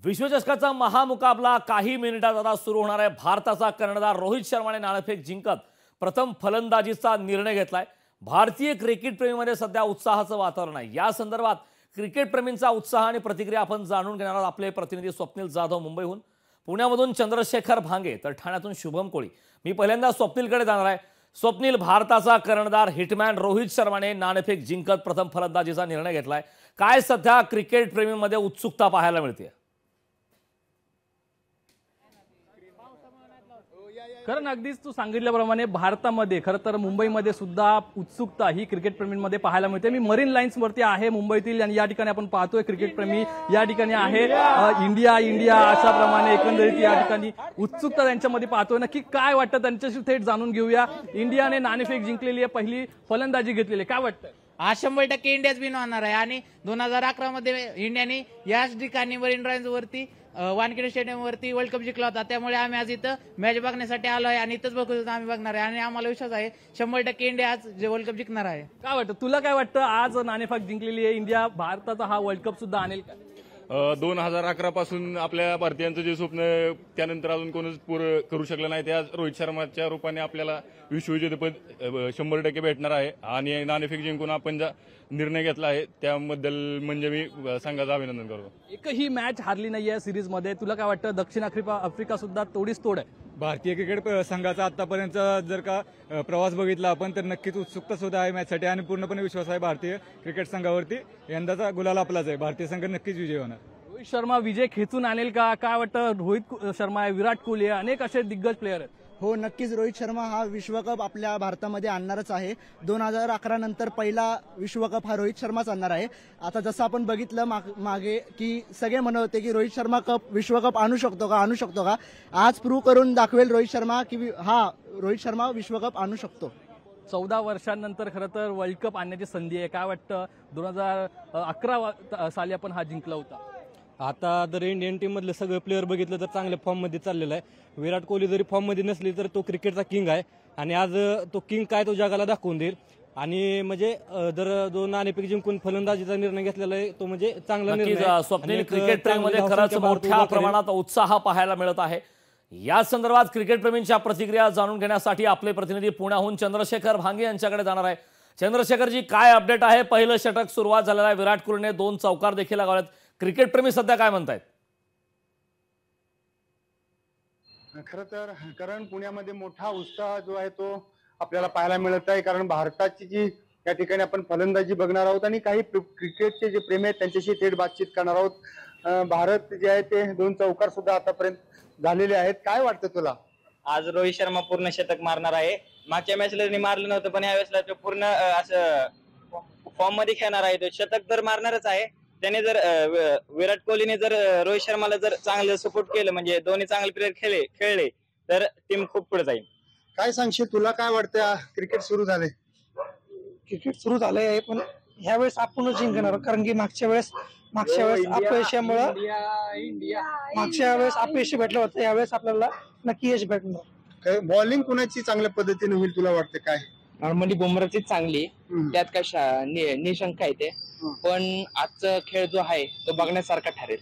विश्वचषकाचा महामुकाबला काही मिनिटात आता सुरू होणार आहे। भारताचा कर्णधार रोहित शर्माने नाणेफेक जिंकत प्रथम फलंदाजीचा निर्णय घेतलाय। भारतीय क्रिकेट प्रेमींमध्ये सध्या उत्साहाचं वातावरण आहे। या संदर्भात क्रिकेट प्रेमींचा उत्साह आणि प्रतिक्रिया आपण जाणून घेणार आहोत। आपले प्रतिनिधी स्वप्नील जाधव मुंबईहून, पुण्यामधून चंद्रशेखर भांगे, तर ठाण्यातून शुभम कोळी। मी पहिल्यांदा स्वप्नीलकडे जाणार आहे। स्वप्नील, भारताचा कर्णधार हिटमॅन रोहित शर्माने नाणेफेक जिंकत प्रथम फलंदाजीचा निर्णय घेतलाय। काय सध्या क्रिकेट प्रेमींमध्ये उत्सुकता पाहायला मिळते? कारण अगदीच तू सांगितल्याप्रमाणे भारतामध्ये खरं तर मुंबईमध्ये सुद्धा उत्सुकता ही क्रिकेट प्रेमींमध्ये पाहायला मिळते। मी मरीन लाईन्स वरती आहे मुंबईतील, आणि या ठिकाणी आपण पाहतोय क्रिकेट प्रेमी या ठिकाणी आहे। इंडिया इंडिया अशा प्रमाणे एकंदरीत या ठिकाणी उत्सुकता त्यांच्यामध्ये पाहतोय। नक्की काय वाटतं त्यांच्याशी थेट जाणून घेऊया। इंडियाने नाणेफेक जिंकलेली आहे, पहिली फलंदाजी घेतलेली, काय वाटतं? आज 100% इंडियाच विन होणार आहे। आणि 2011 मध्ये इंडियाने याच ठिकाणी मरीन ड्राइव्ह वरती वानखेडे स्टेडियम वरती वर्ल्ड कप जिंकला होता। त्यामुळे आम्ही आज इथं मॅच बघण्यासाठी आलो आहे आणि इथंच बघू आम्ही बघणार आहे, आणि आम्हाला विश्वास आहे 100% इंडिया आज वर्ल्ड कप जिंकणार आहे। काय वाटतं तुला, काय वाटतं आज नाणेफेक जिंकलेली आहे इंडिया, भारताचा हा वर्ल्ड कप सुद्धा आणेल का? 2011 पासून आपल्या भारतीयांचं जे स्वप्न त्यानंतर अजून कोणीच पूर्ण करू शकलं नाही, ते आज रोहित शर्माच्या रूपाने आपल्याला विश्वविजेतेपद 100% भेटणार आहे। आणि नाणेफेक जिंकून आपण जा निर्णय घेतला आहे त्याबद्दल म्हणजे मी संघाचं अभिनंदन करतो। एकही मॅच हारली नाहीये सिरीज मध्ये, तुला काय वाटतं? दक्षिण आफ्रिका सुद्धा तोडीच तोड आहे। भारतीय क्रिकेट संघाचा आतापर्यंत जर का प्रवास बघितला आपण तर नक्कीच उत्सुकता सुद्धा आहे मॅचसाठी, आणि पूर्णपणे विश्वास आहे भारतीय क्रिकेट संघावरती। यंदाचा गुलाल आपलाच आहे, भारतीय संघ नक्कीच विजय होणार। रोहित शर्मा विजय खेचून आणेल का? काय वाटतं? रोहित शर्मा आहे, विराट कोहली आहे, अनेक असे दिग्गज प्लेयर आहेत। हो, नक्कीच रोहित शर्मा हा विश्वकप आपल्या भारतामध्ये आणणारच आहे। 2011 नंतर पहिला विश्वकप हा रोहित शर्माच आणणार आहे। आता जसं आपण बघितलं मागे की सगळे म्हणत होते की रोहित शर्मा विश्वकप आणू शकतो का, आज प्रूव्ह करून दाखवेल रोहित शर्मा की रोहित शर्मा विश्वकप आणू शकतो। 14 वर्षांनंतर खरं तर वर्ल्ड कप आणण्याची संधी आहे। काय वाटतं? 2011 साली आपण हा जिंकला होता। आता जर इंडियन टीम मधले सगळे प्लेअर बघितलं तर चांगल्या फॉर्म मध्ये चाललेला आहे। विराट कोहली जरी फॉर्म मध्ये नसली तर तो क्रिकेटचा किंग आहे, आणि आज तो किंग काय तो जगाला दाखवून देईल। आणि म्हणजे जर जो नाणेफेक जिंकून फलंदाजीचा निर्णय घेतलेला आहे तो म्हणजे चांगला निर्णय आहे। स्वप्नील, क्रिकेट प्रेमीमध्ये खरंच मोठ्या प्रमाणात उत्साह पाहायला मिळत आहे। या संदर्भात क्रिकेट प्रेमींच्या प्रतिक्रिया जाणून घेण्यासाठी आपले प्रतिनिधी पुण्याहून चंद्रशेखर भांगे यांच्याकडे जाणार आहे। चंद्रशेखरजी, काय अपडेट आहे? पहिलं षटक सुरुवात झालेलं आहे, विराट कोहलीने 2 चौकार देखील लगावलेत। क्रिकेट प्रेमी सध्या काय म्हणतायत? खरं तर कारण पुण्यामध्ये मोठा उत्साह जो आहे तो आपल्याला पाहायला मिळत आहे, कारण भारताची जी या ठिकाणी आपण फलंदाजी बघणार आहोत आणि काही क्रिकेटचे जे प्रेमी आहेत त्यांच्याशी थेट बातचीत करणार आहोत। भारत जे आहे ते 2 चौकार सुद्धा आतापर्यंत झालेले आहेत। काय वाटतं तुला? आज रोहित शर्मा पूर्ण शतक मारणार आहे। मागच्या मॅचला त्यांनी मारलं नव्हतं, पण यावेळेसला तो पूर्ण असं फॉर्म मध्ये खेळणार आहे। तो शतक तर मारणारच आहे। त्याने जर विराट कोहलीने जर रोहित शर्माला जर चांगलं सपोर्ट केलं, म्हणजे दोन्ही चांगले प्लेयर खेळले तर टीम खूप पुढे जाईल। काय सांगशील, तुला काय वाटतं? क्रिकेट सुरू झाले आहे, पण ह्यावेळेस आपणच जिंकणार, कारण की मागच्या वेळेस अपयशामुळे अपयश भेटलं होतं। यावेळेस आपल्याला नक्की यश भेटणार। बॉलिंग कुणाची चांगल्या पद्धतीने होईल तुला वाटतं? काय नॉर्मली बुमराची चांगली, त्यात काय निशंक आहे ते, पण आजचा खेळ जो आहे तो बघण्यासारखा ठरेल।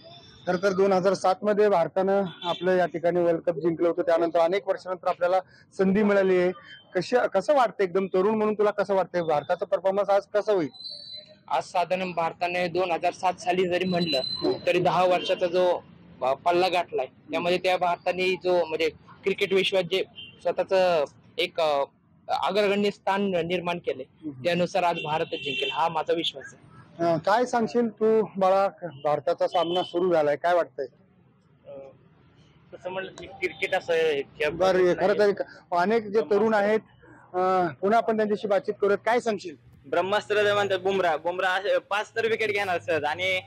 खर तर 2007 मध्ये भारतानं आपलं या ठिकाणी वर्ल्ड कप जिंकलं होतं, त्यानंतर अनेक वर्षानंतर आपल्याला संधी मिळाली आहे। कसं वाटतं, एकदम तरुण म्हणून तुला कसं वाटतंय भारताचा परफॉर्मन्स आज कसं होईल? आज साधारण भारताने 2007 साली जरी म्हणलं तरी 10 वर्षाचा जो पल्ला गाठलाय, त्यामध्ये त्या भारताने जो म्हणजे क्रिकेट विश्वात जे स्वतःच एक अग्रगण्य स्थान निर्माण केले, त्यानुसार आज भारतच जिंकेल हा माझा विश्वास आहे। काय सांगशील तू बाळा? भारताचा सामना सुरू झालाय, काय वाटतंय? तसं म्हणलं क्रिकेट असं बरं, खरं तर अनेक जे तरुण आहेत, पुन्हा आपण त्यांच्याशी बातचीत करूयात। काय सांगशील? ब्रह्मास्त्र म्हणतात बुमरा 5 तर विकेट घेणार सर, आणि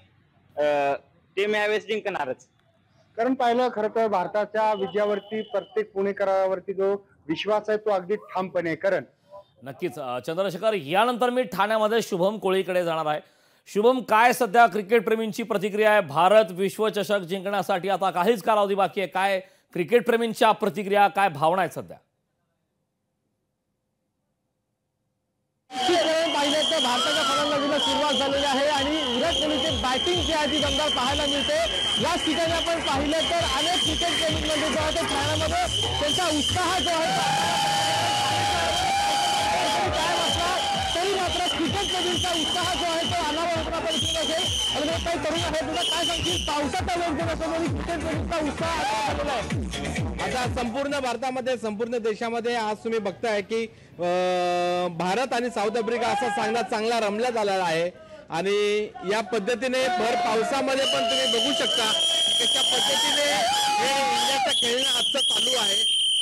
टीम यावेळेस जिंकणारच। कारण पाहिलं खरं तर भारताच्या विजयावरती प्रत्येक पुणेकरावरती जो विश्वास आहे तो अगदी ठामपणे आहे। कारण नक्कीच चंद्रशेखर, यानंतर मी ठाण्यामध्ये शुभम कोळीकडे जाणार आहे। शुभम, काय सध्या क्रिकेट प्रेमींची प्रतिक्रिया आहे? भारत विश्वचषक जिंकण्यासाठी आता काहीच कालावधी बाकी आहे। काय क्रिकेट प्रेमींच्या प्रतिक्रिया, काय भावना आहेत सध्या? पाहिलं तर भारताच्या फलंदाजीला सुरुवात झालेली आहे, आणि विराट कोहलीचे बॅटिंग जी आहे ती दमदार पाहायला मिळते। याच ठिकाणी आपण पाहिलं तर अनेक क्रिकेट प्रेमींमध्ये जो आहे तो खेळण्यामध्ये त्यांचा उत्साह जो आहे काय वाटला तरी मात्र क्रिकेट प्रेमींचा उत्साह जो आहे तो अनावर आपण दिसत असेल। आणि काही तरुण आहे तुला काय सांगतील पावसाचा वेग देण्यासमोर क्रिकेट प्रेमींचा उत्साह झालेला आहे। आता संपूर्ण भारतामध्ये संपूर्ण देशामध्ये आज तुम्ही बघताय की भारत आणि साऊथ आफ्रिका असा चांगला रमला झालेला आहे आणि या पद्धतीने भर पावसामध्ये पण तुम्ही बघू शकता कशा पद्धतीने हे इंडियाचं खेळणं आजचं चालू आहे।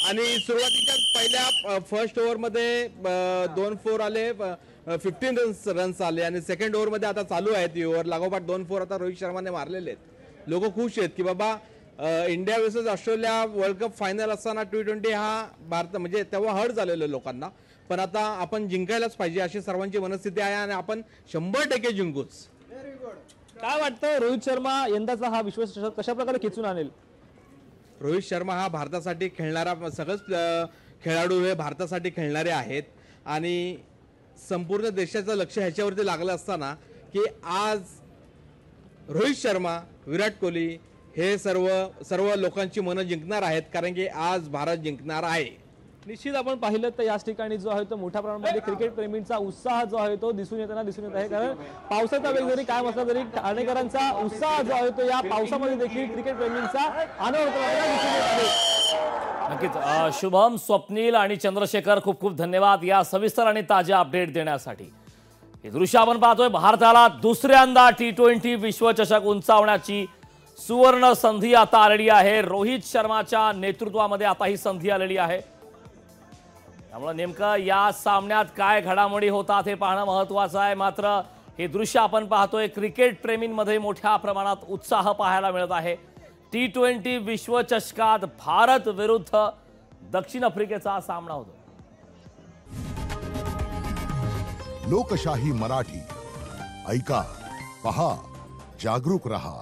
आणि सुरुवातीच्या पहिल्या फर्स्ट ओव्हरमध्ये 2 4 आले 15 रन्स आले आणि सेकंड ओव्हरमध्ये आता चालू आहेत ही ओव्हर लागोपाठ 2 4 आता रोहित शर्माने मारलेले आहेत। लोक खुश आहेत की बाबा India versus Australia world cup final असताना T20 हा भारत म्हणजे तेव्हा हर्ट झालेलं लोकांना, पण आता आपण जिंकायलाच पाहिजे अशी सर्वांची मनस्थिती आहे आणि आपण 100% जिंकूच। काय वाटतं रोहित शर्मा यंदाचा हा विश्वचषक कशा प्रकारे खेचून आणेल? रोहित शर्मा हा भारतासाठी खेळणारा सगळंच खेळाडू हे भारतासाठी खेळणारे आहेत आणि संपूर्ण देशाचं लक्ष ह्याच्यावरती लागलं असताना की आज रोहित शर्मा विराट कोहली हे सर्व लोकांची मनं जिंकणार आहेत, कारण की आज भारत जिंकणार आहे। निश्चित आपण पाहिलं तर याच ठिकाणी जो आहे तो मोठ्या प्रमाणामध्ये क्रिकेट प्रेमींचा उत्साह जो आहे तो दिसून येत आहे। कारण पावसाचा वेग जरी कायम असला तरी ठाणेकरांचा उत्साह जो आहे तो या पावसामध्ये देखील क्रिकेट प्रेमींचा अनवरत दिसून येत आहे। नक्कीच शुभम, स्वप्नील आणि चंद्रशेखर खूप खूप धन्यवाद या सविस्तर आणि ताज्या अपडेट देण्यासाठी। हे दृश्य आपण पाहतोय भारताला दुसऱ्यांदा T20 विश्वचषक उंचावण्याची सुवर्ण संधी आता आलेली आहे। रोहित शर्माच्या नेतृत्वामध्ये आता ही संधी आलेली आहे। त्यामुळे नेमकं या सामन्यात काय घडामोडी होतात हे पाहणं महत्त्वाचं आहे। मात्र हे दृश्य आपण पाहतोय क्रिकेट प्रेमींमध्ये मोठ्या प्रमाणात उत्साह पाहायला मिळत आहे। T20 विश्वचषकात भारत विरुद्ध दक्षिण आफ्रिकेचा सामना होतो। लोकशाही मराठी ऐका, पहा, जागरूक रहा।